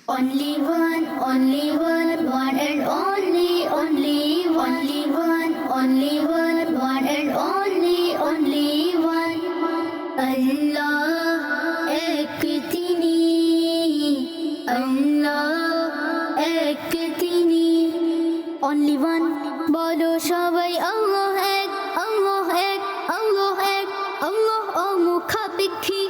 Only one and only one, one and only one. Allah ek tini, Allah ek tini. Only one, bolo shobai Allah ek, Allah ek, Allah ek, Allah o mukhabikhi,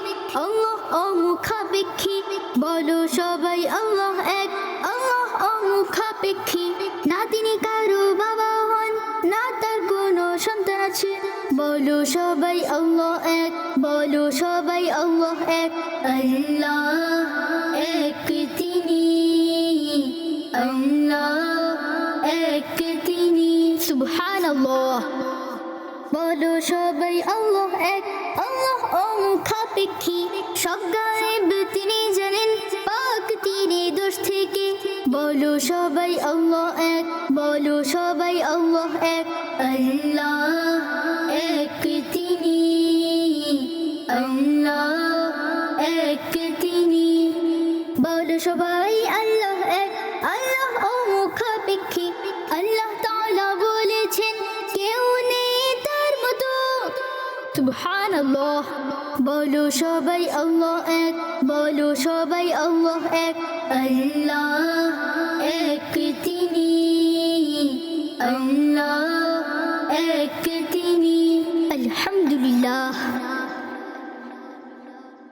Allah o mukhabikhi. বলো সবাই আল্লাহ এক, আল্লাহ অমুখাপেক্ষী। না তিনি কারো বাবা হন, না তার কোনো সন্তান আছে। বলো সবাই আল্লাহ এক, বলো সবাই আল্লাহ এক। আল্লাহ এক তিনি, আল্লাহ এক তিনি। সুবহানাল্লাহ। বলো সবাই আল্লাহ এক, আল্লাহ অমুখাপেক্ষী। সব গায়েব তিনি জানেন, পাক তিনি দোষ থেকে। বলো সবাই আল্লাহ এক, বলো সবাই আল্লাহ এক। আল্লাহ এক তিনি, আল্লাহ এক তিনি। বলো সবাই আল্লাহ এক, আল্লাহ অমুখাপেক্ষী। আল্লাহ তাআলা বলেছেন কেউ নেই তার মতো। সুবহানাল্লাহ। বলো সবাই আল্লাহ এক, বলো সবাই আল্লাহ এক। আল্লাহ এক তিনি, আল্লাহ এক তিনি। আলহামদুলিল্লাহ।